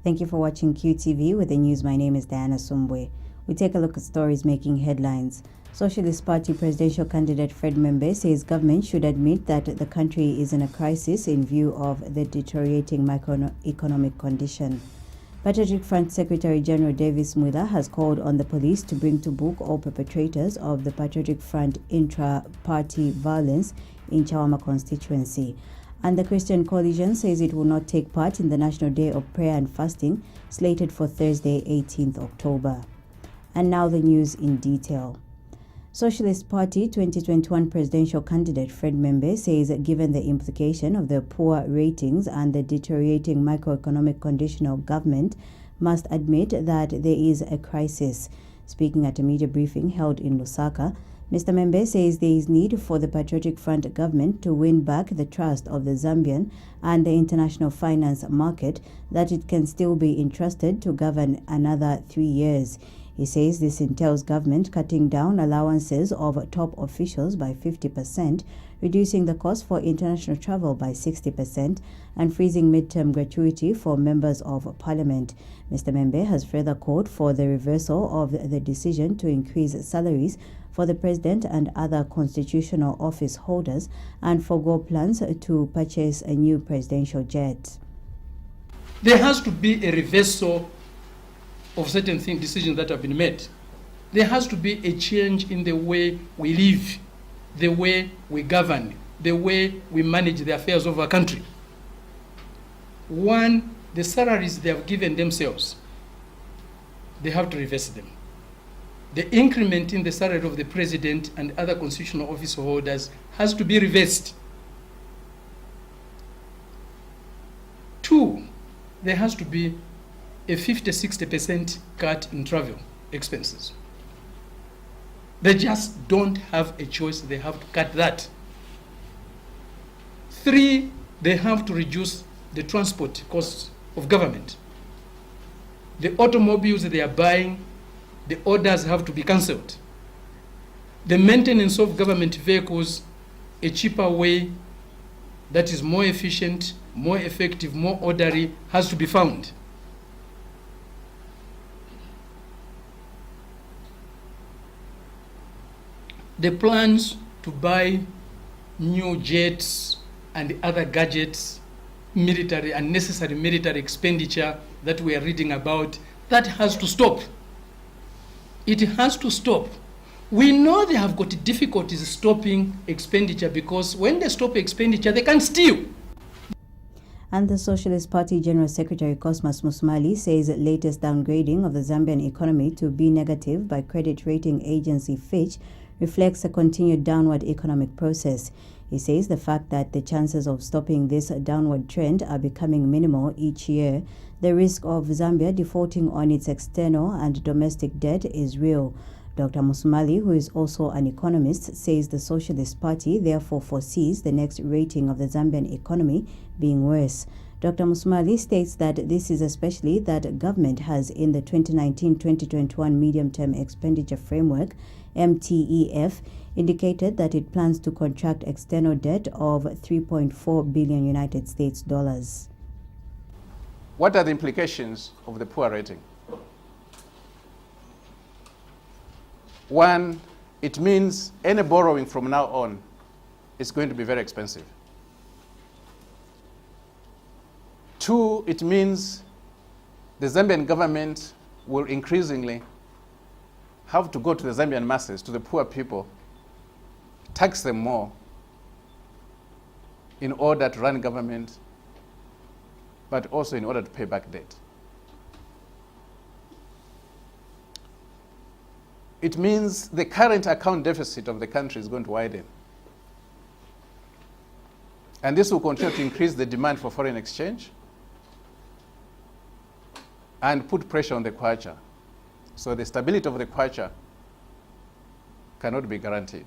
Thank you for watching QTV with the news. My name is Diana Sumbwe. We take a look at stories making headlines. Socialist Party presidential candidate Fred Membe says government should admit that the country is in a crisis in view of the deteriorating macroeconomic condition. Patriotic Front Secretary General Davis Mwila has called on the police to bring to book all perpetrators of the Patriotic Front intra-party violence in Chawama constituency. And the Christian Coalition says it will not take part in the National Day of Prayer and Fasting, slated for Thursday, 18th October. And now the news in detail. Socialist Party 2021 presidential candidate Fred Membe says that given the implication of the poor ratings and the deteriorating macroeconomic condition of government, must admit that there is a crisis. Speaking at a media briefing held in Lusaka, Mr. Membe says there is need for the Patriotic Front government to win back the trust of the Zambian and the international finance market that it can still be entrusted to govern another 3 years. He says this entails government cutting down allowances of top officials by 50%, reducing the cost for international travel by 60%, and freezing midterm gratuity for members of parliament. Mr. Membe has further called for the reversal of the decision to increase salaries for the president and other constitutional office holders and forgo plans to purchase a new presidential jet. There has to be a reversal of certain decisions that have been made. There has to be a change in the way we live, the way we govern, the way we manage the affairs of our country. One, the salaries they have given themselves, they have to reverse them. The increment in the salary of the president and other constitutional office holders has to be reversed. Two, there has to be a 50-60% cut in travel expenses. They just don't have a choice, they have to cut that. Three, they have to reduce the transport costs of government. The automobiles they are buying, the orders have to be cancelled. The maintenance of government vehicles, a cheaper way that is more efficient, more effective, more orderly, has to be found. The plans to buy new jets and other gadgets, military and necessary military expenditure that we are reading about, that has to stop. It has to stop. We know they have got difficulties stopping expenditure because when they stop expenditure, they can steal. And the Socialist Party General Secretary Cosmas Musumali says that latest downgrading of the Zambian economy to B negative by credit rating agency Fitch reflects a continued downward economic process. He says the fact that the chances of stopping this downward trend are becoming minimal each year, the risk of Zambia defaulting on its external and domestic debt is real. Dr. Musumali, who is also an economist, says the Socialist Party therefore foresees the next rating of the Zambian economy being worse. Dr. Musumali states that this is especially that government has in the 2019-2021 medium-term expenditure framework, MTEF, indicated that it plans to contract external debt of 3.4 billion United States dollars. What are the implications of the poor rating? One, it means any borrowing from now on is going to be very expensive. Two, it means the Zambian government will increasingly have to go to the Zambian masses, to the poor people, tax them more in order to run government, but also in order to pay back debt. It means the current account deficit of the country is going to widen. And this will continue to increase the demand for foreign exchange and put pressure on the kwacha. So the stability of the kwacha cannot be guaranteed.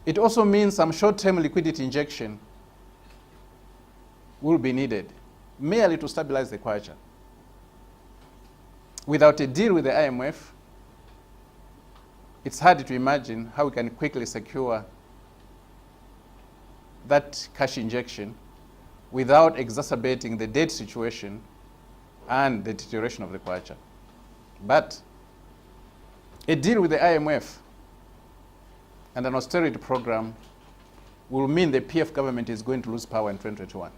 It also means some short-term liquidity injection will be needed, merely to stabilize the kwacha. Without a deal with the IMF, it's hard to imagine how we can quickly secure that cash injection without exacerbating the debt situation and the deterioration of the kwacha. But a deal with the IMF and an austerity program will mean the PF government is going to lose power in 2021.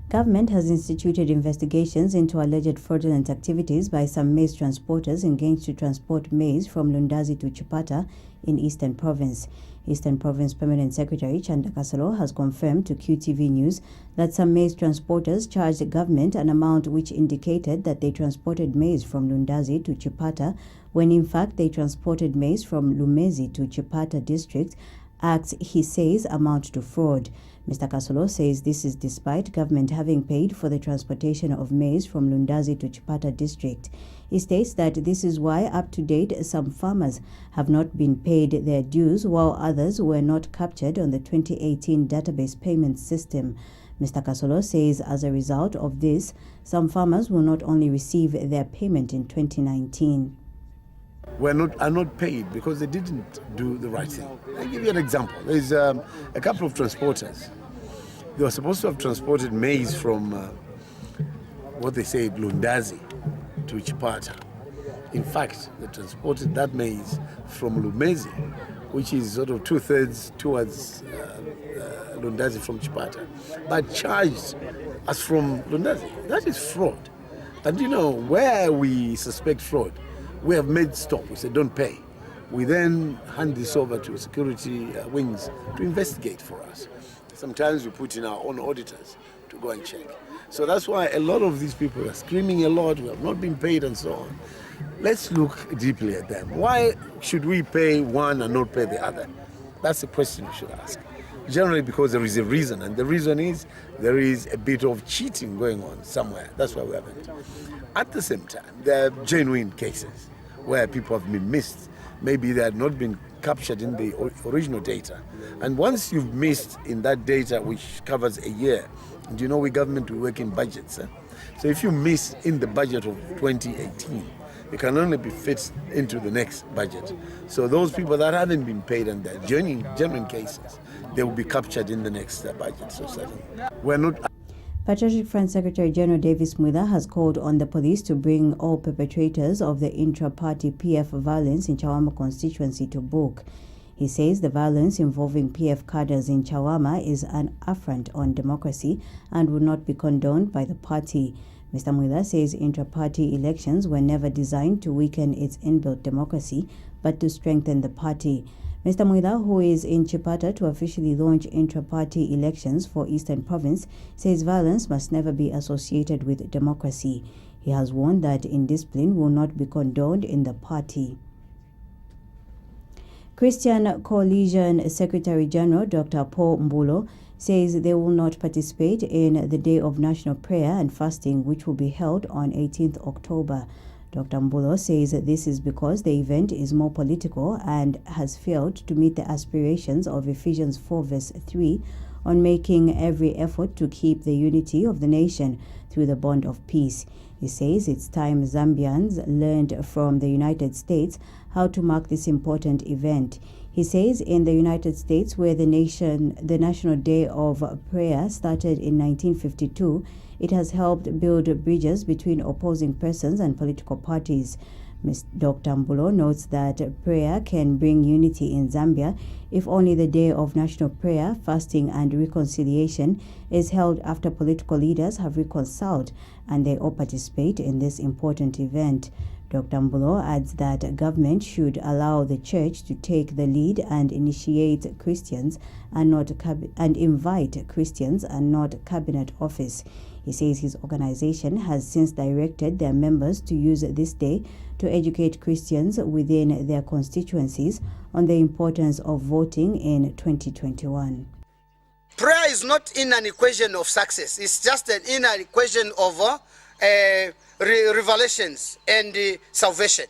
Government has instituted investigations into alleged fraudulent activities by some maize transporters engaged to transport maize from Lundazi to Chipata in Eastern Province. Eastern Province Permanent Secretary Chanda Kasalo has confirmed to QTV News that some maize transporters charged the government an amount which indicated that they transported maize from Lundazi to Chipata, when in fact they transported maize from Lumezi to Chipata district. Acts, he says, amount to fraud. Mr. Kasolo says this is despite government having paid for the transportation of maize from Lundazi to Chipata district. He states that this is why up to date some farmers have not been paid their dues while others were not captured on the 2018 database payment system. Mr. Kasolo says as a result of this, some farmers will not only receive their payment in 2019. are not paid because they didn't do the right thing. I'll give you an example. There's a couple of transporters. They were supposed to have transported maize from what they say Lundazi to Chipata. In fact, they transported that maize from Lumezi, which is sort of 2/3 towards Lundazi from Chipata, but charged us from Lundazi. That is fraud. And you know, where we suspect fraud, we have made stop. We say, don't pay. We then hand this over to security wings to investigate for us. Sometimes we put in our own auditors to go and check. So that's why a lot of these people are screaming a lot, we have not been paid and so on. Let's look deeply at them. Why should we pay one and not pay the other? That's the question we should ask. Generally because there is a reason, and the reason is there is a bit of cheating going on somewhere. That's why we haven't. At the same time, there are genuine cases where people have been missed. Maybe they had not been captured in the original data. And once you've missed in that data, which covers a year, and you know we government, we work in budgets. So if you miss in the budget of 2018, it can only be fit into the next budget. So those people that haven't been paid and they're genuine cases, they will be captured in the next budget. So certainly, we're not. Patriotic Front Secretary General Davis Muda has called on the police to bring all perpetrators of the intra-party PF violence in Chawama constituency to book. He says the violence involving PF cadres in Chawama is an affront on democracy and will not be condoned by the party. Mr. Muda says intra-party elections were never designed to weaken its inbuilt democracy, but to strengthen the party. Mr. Muda, who is in Chipata to officially launch intra-party elections for Eastern Province, says violence must never be associated with democracy. He has warned that indiscipline will not be condoned in the party. Christian Coalition Secretary General Dr. Paul Mbulo says they will not participate in the Day of National Prayer and Fasting, which will be held on 18th October. Dr. Mbulo says this is because the event is more political and has failed to meet the aspirations of Ephesians 4 verse 3 on making every effort to keep the unity of the nation through the bond of peace. He says it's time Zambians learned from the United States how to mark this important event. He says in the United States, where the National Day of Prayer started in 1952, it has helped build bridges between opposing persons and political parties. Dr. Mbulo notes that prayer can bring unity in Zambia if only the Day of National Prayer, Fasting and Reconciliation is held after political leaders have reconciled and they all participate in this important event. Dr. Mbulo adds that government should allow the church to take the lead and initiate Christians and invite Christians and not cabinet office. He says his organization has since directed their members to use this day to educate Christians within their constituencies on the importance of voting in 2021. Prayer is not in an equation of success. It's just in an equation of revelations and salvation.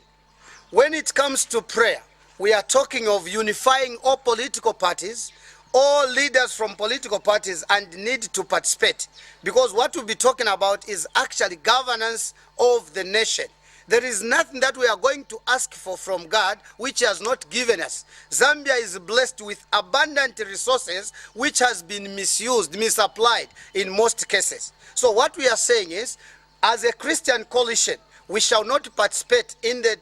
When it comes to prayer, we are talking of unifying all political parties, all leaders from political parties, and need to participate. Because what we'll be talking about is actually governance of the nation. There is nothing that we are going to ask for from God which He has not given us. Zambia is blessed with abundant resources which has been misused, misapplied in most cases. So what we are saying is, as a Christian coalition, we shall not participate in the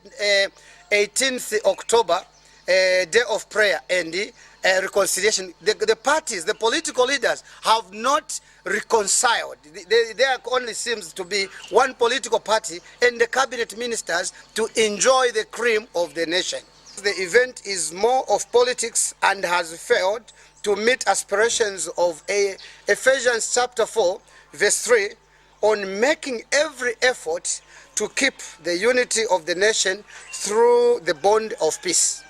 18th October Day of Prayer and reconciliation. The parties, the political leaders have not reconciled. There only seems to be one political party and the cabinet ministers to enjoy the cream of the nation. The event is more of politics and has failed to meet aspirations of Ephesians chapter 4 verse 3 on making every effort to keep the unity of the nation through the bond of peace.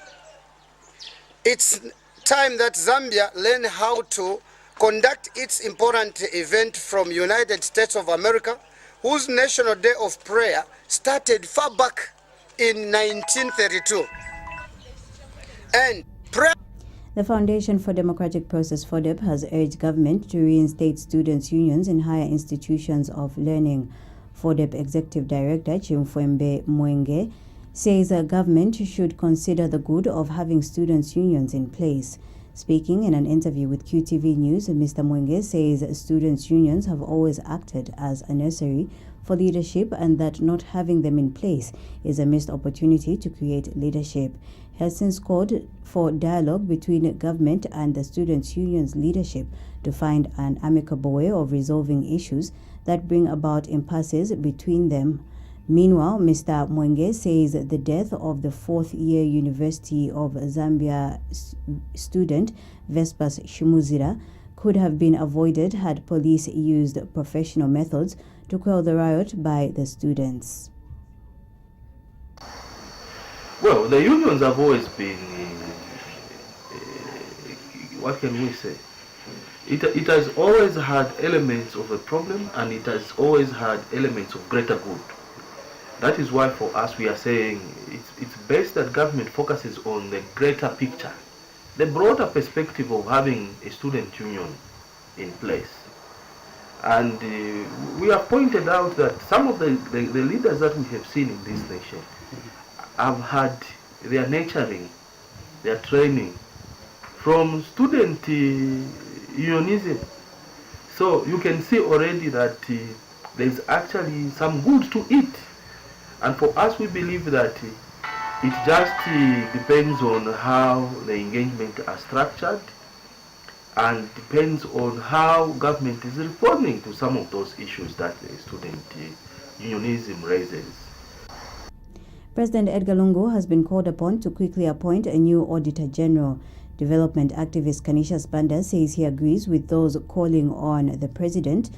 It's time that Zambia learn how to conduct its important event from United States of America, whose National Day of Prayer started far back in 1932. And prayer. The Foundation for Democratic Process FODEP has urged government to reinstate students' unions in higher institutions of learning. FODEP Executive Director Chimfwembe Mwenge says the government should consider the good of having students' unions in place. Speaking in an interview with QTV News, Mr. Mwenge says students' unions have always acted as a nursery for leadership and that not having them in place is a missed opportunity to create leadership. He has since called for dialogue between government and the students' unions leadership to find an amicable way of resolving issues that bring about impasses between them. Meanwhile, Mr. Mwenge says the death of the fourth-year University of Zambia student Vespas Shimuzira could have been avoided had police used professional methods to quell the riot by the students. Well, the unions have always been, what can we say? It has always had elements of a problem and it has always had elements of greater good. That is why for us we are saying it's best that government focuses on the greater picture, the broader perspective of having a student union in place. And we have pointed out that some of the leaders that we have seen in this nation have had their nurturing, their training from student unionism. So you can see already that there is actually some good to it. And for us, we believe that it just depends on how the engagement are structured and depends on how government is responding to some of those issues that the student unionism raises. President Edgar Lungu has been called upon to quickly appoint a new Auditor General. Development activist Canisius Banda says he agrees with those calling on the President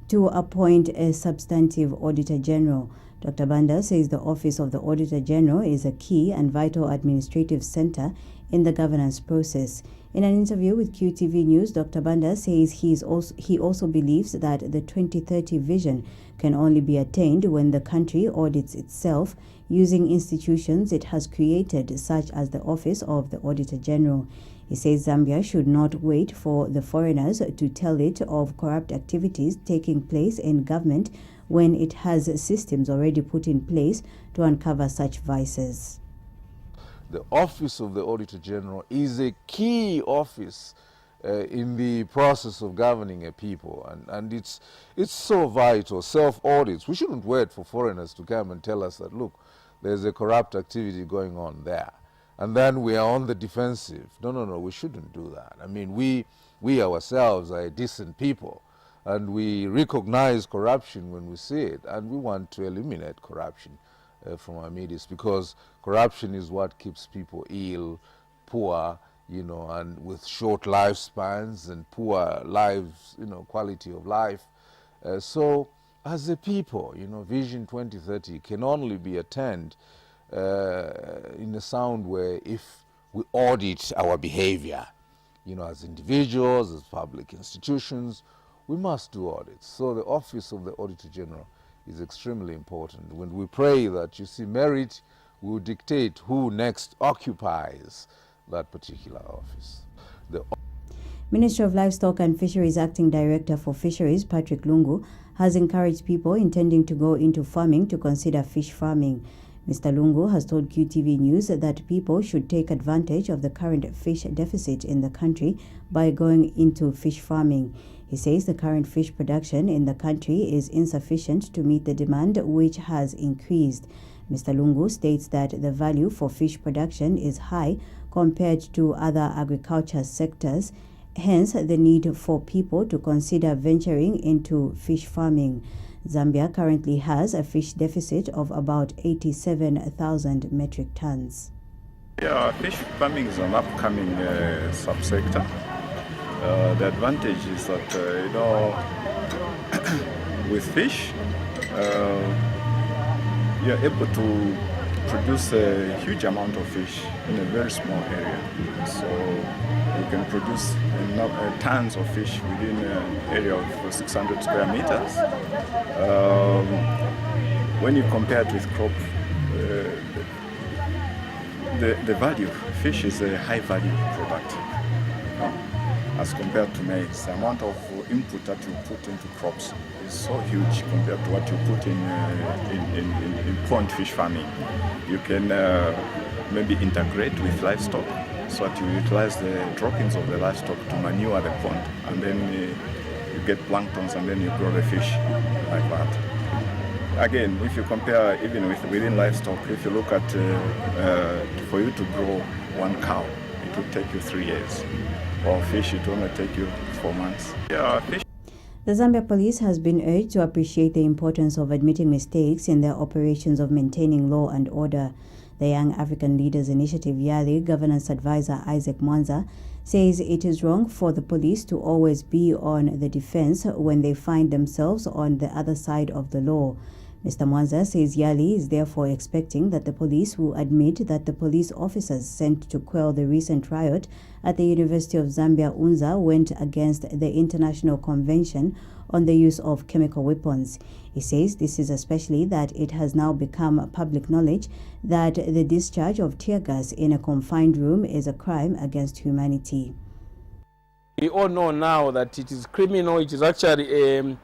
to appoint a substantive Auditor General. Dr. Banda says the Office of the Auditor General is a key and vital administrative center in the governance process. In an interview with QTV News, Dr. Banda says he also believes that the 2030 vision can only be attained when the country audits itself using institutions it has created, such as the Office of the Auditor General. He says Zambia should not wait for the foreigners to tell it of corrupt activities taking place in government when it has systems already put in place to uncover such vices. The Office of the Auditor General is a key office in the process of governing a people, and it's so vital. Self-audits, we shouldn't wait for foreigners to come and tell us that, look, there's a corrupt activity going on there, and then we are on the defensive. No, we shouldn't do that. I mean, we ourselves are a decent people, and we recognize corruption when we see it, and we want to eliminate corruption from our midst, because corruption is what keeps people ill, poor, and with short lifespans and poor lives, quality of life. So as a people, Vision 2030 can only be attained in a sound way if we audit our behavior. As individuals, as public institutions, we must do audits. So the Office of the Auditor General is extremely important. When we pray that, merit will dictate who next occupies that particular office. The Ministry of Livestock and Fisheries Acting Director for Fisheries, Patrick Lungu, has encouraged people intending to go into farming to consider fish farming. Mr. Lungu has told QTV News that people should take advantage of the current fish deficit in the country by going into fish farming. He says the current fish production in the country is insufficient to meet the demand, which has increased. Mr. Lungu states that the value for fish production is high compared to other agriculture sectors, hence the need for people to consider venturing into fish farming. Zambia currently has a fish deficit of about 87,000 metric tons. Yeah, fish farming is an upcoming subsector. The advantage is that, with fish, you're able to produce a huge amount of fish in a very small area. So you can produce tons of fish within an area of 600 square meters. When you compare it with crop, the value of fish is a high value product. As compared to maize, the amount of input that you put into crops is so huge compared to what you put in pond fish farming. You can maybe integrate with livestock so that you utilize the droppings of the livestock to manure the pond, and then you get planktons, and then you grow the fish like that. Again, if you compare even within livestock, if you look at for you to grow one cow, it would take you 3 years. Or fish, it will only take you 4 months. Yeah, fish. The Zambia police has been urged to appreciate the importance of admitting mistakes in their operations of maintaining law and order. The Young African Leaders Initiative YALI governance advisor Isaac Mwanza says it is wrong for the police to always be on the defense when they find themselves on the other side of the law. Mr. Mwanza says YALI is therefore expecting that the police will admit that the police officers sent to quell the recent riot at the University of Zambia Unza went against the International Convention on the Use of Chemical Weapons. He says this is especially that it has now become public knowledge that the discharge of tear gas in a confined room is a crime against humanity. We all know now that it is criminal, it is actually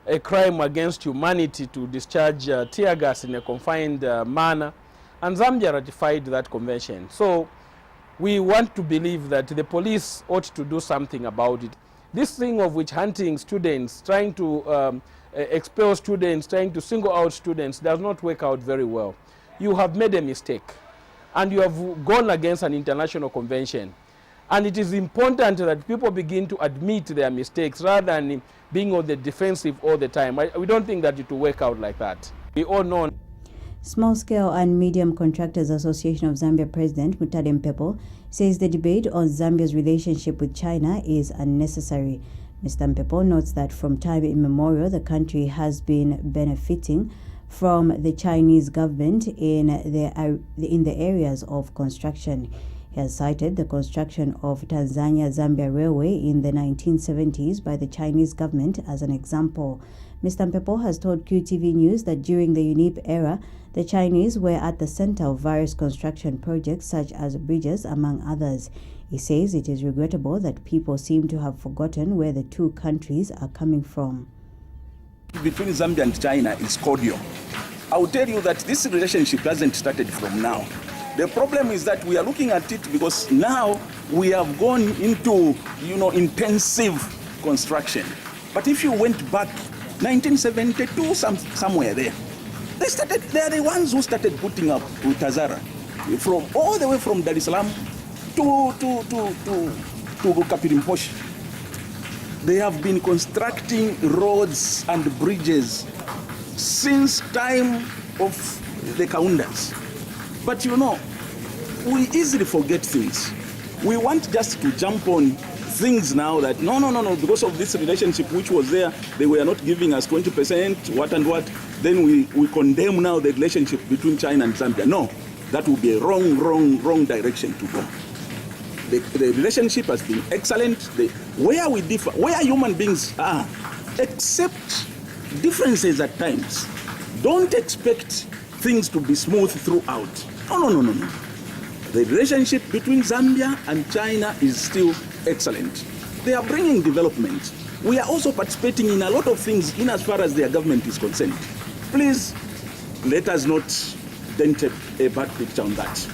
a crime against humanity to discharge tear gas in a confined manner, and Zambia ratified that convention. So we want to believe that the police ought to do something about it. This thing of witch hunting students, trying to expel students, trying to single out students does not work out very well. You have made a mistake and you have gone against an international convention. And it is important that people begin to admit their mistakes rather than being on the defensive all the time. We don't think that it will work out like that. We all know. Small Scale and Medium Contractors Association of Zambia President Mutale Mpepo says the debate on Zambia's relationship with China is unnecessary. Mr. Mpepo notes that from time immemorial, the country has been benefiting from the Chinese government in the areas of construction. He has cited the construction of Tanzania-Zambia Railway in the 1970s by the Chinese government as an example. Mr. Mpepo has told QTV News that during the UNIP era, the Chinese were at the center of various construction projects such as bridges, among others. He says it is regrettable that people seem to have forgotten where the two countries are coming from. Between Zambia and China is cordial. I will tell you that this relationship hasn't started from now. The problem is that we are looking at it because now we have gone into, intensive construction. But if you went back 1972, somewhere there, they are the ones who started putting up Tazara, from all the way from Dar es Salaam to Kapirimposhi. They have been constructing roads and bridges since time of the Kaundas. But we easily forget things. We want just to jump on things now that no, because of this relationship which was there, they were not giving us 20%, what and what, then we condemn now the relationship between China and Zambia. No, that would be a wrong direction to go. The relationship has been excellent. Where we differ, where human beings are, accept differences at times. Don't expect things to be smooth throughout. No. The relationship between Zambia and China is still excellent. They are bringing development. we are also participating in a lot of things in as far as their government is concerned. Please, let us not dent a bad picture on that.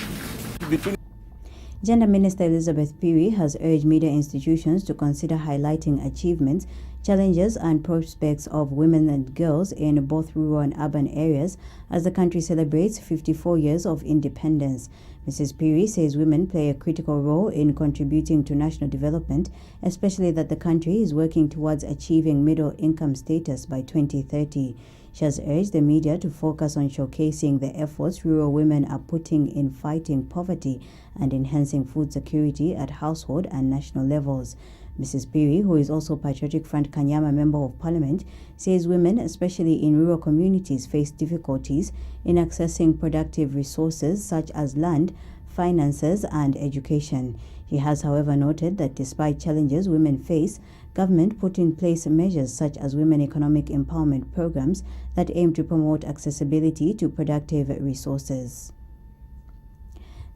Gender Minister Elizabeth Piri has urged media institutions to consider highlighting achievements, challenges and prospects of women and girls in both rural and urban areas as the country celebrates 54 years of independence. Mrs. Piri says women play a critical role in contributing to national development, especially that the country is working towards achieving middle income status by 2030. She has urged the media to focus on showcasing the efforts rural women are putting in fighting poverty and enhancing food security at household and national levels. Mrs. Piri, who is also Patriotic Front Kanyama Member of Parliament, says women, especially in rural communities, face difficulties in accessing productive resources such as land, finances and education. She has, however, noted that despite challenges women face, government put in place measures such as women economic empowerment programs that aim to promote accessibility to productive resources.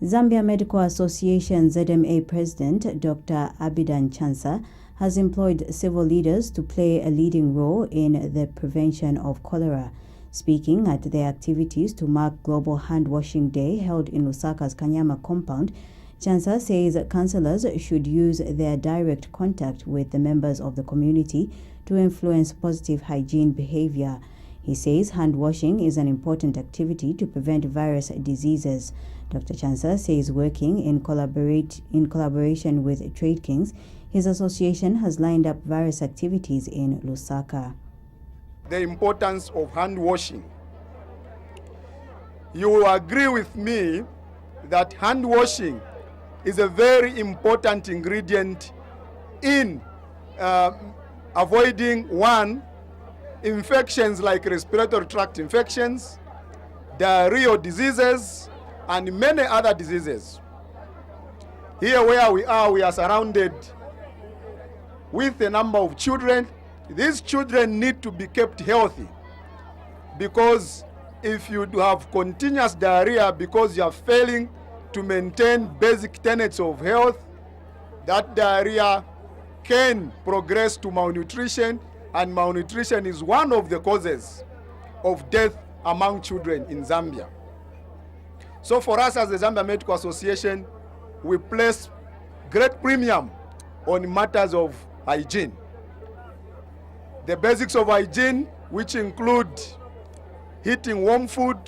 Zambia Medical Association ZMA President Dr. Abidan Chansa has employed civil leaders to play a leading role in the prevention of cholera. Speaking at their activities to mark Global Hand Washing Day held in Lusaka's Kanyama compound, Chansa says councillors should use their direct contact with the members of the community to influence positive hygiene behavior. He says hand washing is an important activity to prevent virus diseases. Dr. Chansa says working in collaboration with Trade Kings, his association has lined up various activities in Lusaka. The importance of hand washing. You will agree with me that hand washing is a very important ingredient in avoiding infections like respiratory tract infections, diarrheal diseases, and many other diseases. Here where we are surrounded with a number of children. These children need to be kept healthy, because if you have continuous diarrhea because you are failing to maintain basic tenets of health, that diarrhea can progress to malnutrition, and malnutrition is one of the causes of death among children in Zambia. So for us as the Zambia Medical Association, we place great premium on matters of hygiene. The basics of hygiene, which include eating warm food,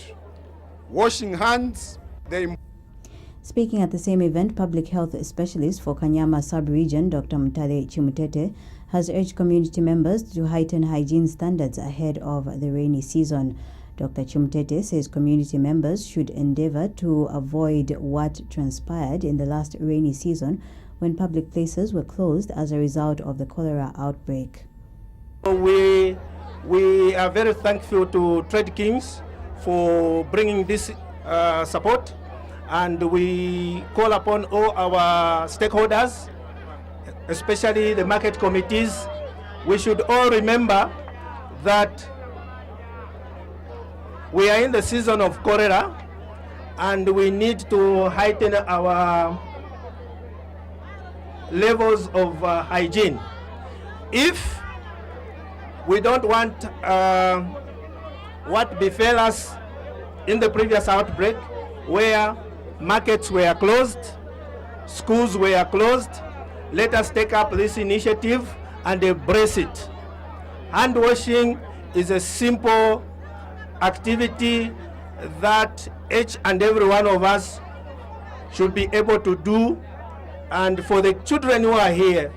washing hands. Speaking at the same event, public health specialist for Kanyama sub-region, Dr. Mutale Chimutete, has urged community members to heighten hygiene standards ahead of the rainy season. Dr. Chimutete says community members should endeavor to avoid what transpired in the last rainy season when public places were closed as a result of the cholera outbreak. We are very thankful to Trade Kings for bringing this support, and we call upon all our stakeholders, especially the market committees. We should all remember that we are in the season of cholera, and we need to heighten our levels of hygiene. If we don't want what befell us in the previous outbreak, where markets were closed, schools were closed. Let us take up this initiative and embrace it. Hand washing is a simple activity that each and every one of us should be able to do. And for the children who are here,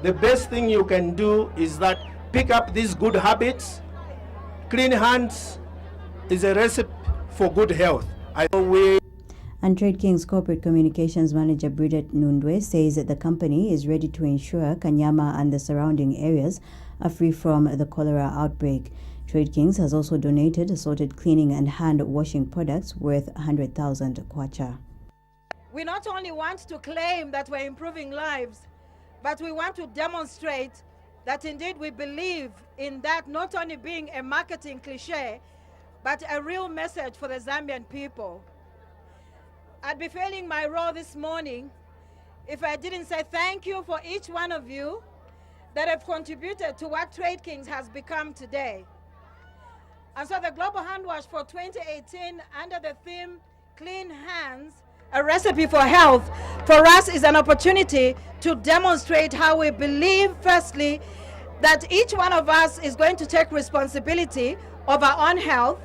the best thing you can do is that pick up these good habits. Clean hands is a recipe for good health. And Trade King's Corporate Communications Manager Bridget Nundwe says that the company is ready to ensure Kanyama and the surrounding areas are free from the cholera outbreak. Trade Kings has also donated assorted cleaning and hand washing products worth 100,000 kwacha. We not only want to claim that we're improving lives, but we want to demonstrate that indeed we believe in that not only being a marketing cliche, but a real message for the Zambian people. I'd be failing my role this morning if I didn't say thank you for each one of you that have contributed to what Trade Kings has become today. And so the Global Hand Wash for 2018, under the theme Clean Hands, a recipe for health, for us is an opportunity to demonstrate how we believe, firstly, that each one of us is going to take responsibility of our own health,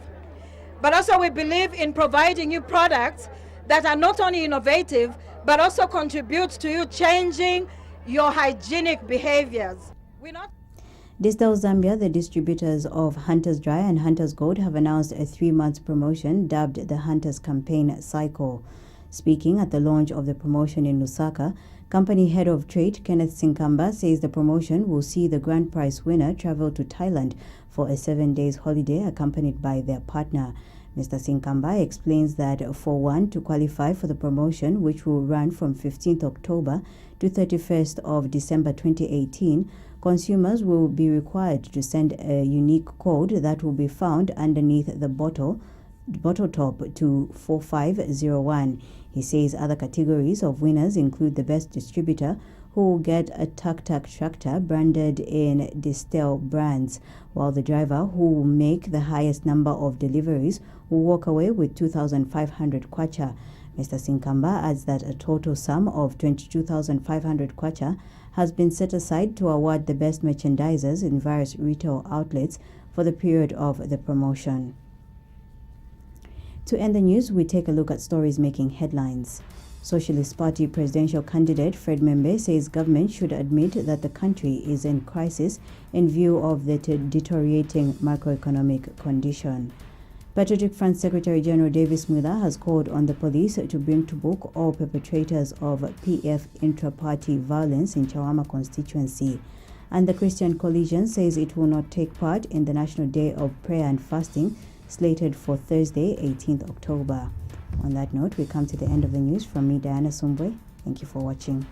but also we believe in providing you products that are not only innovative, but also contribute to you changing your hygienic behaviors. Distal Zambia, the distributors of Hunter's Dry and Hunter's Gold, have announced a 3-month promotion dubbed the Hunter's Campaign Cycle. Speaking at the launch of the promotion in Lusaka, company head of trade Kenneth Sinkamba says the promotion will see the grand prize winner travel to Thailand for a 7-day holiday accompanied by their partner. Mr. Sinkamba explains that for one to qualify for the promotion, which will run from 15th October to 31st of December 2018, consumers will be required to send a unique code that will be found underneath the bottle top to 4501. He says other categories of winners include the best distributor, who will get a tuk-tuk tractor branded in Distel brands, while the driver who will make the highest number of deliveries will walk away with 2,500 kwacha. Mr. Sinkamba adds that a total sum of 22,500 kwacha has been set aside to award the best merchandisers in various retail outlets for the period of the promotion. To end the news, we take a look at stories making headlines. Socialist Party presidential candidate Fred Membe says government should admit that the country is in crisis in view of the deteriorating macroeconomic condition. Patriotic Front Secretary General Davis Miller has called on the police to bring to book all perpetrators of PF intra-party violence in Chawama constituency. And the Christian Coalition says it will not take part in the National Day of Prayer and Fasting slated for Thursday, 18th October. On that note, we come to the end of the news. From me, Diana Sumbwe. Thank you for watching.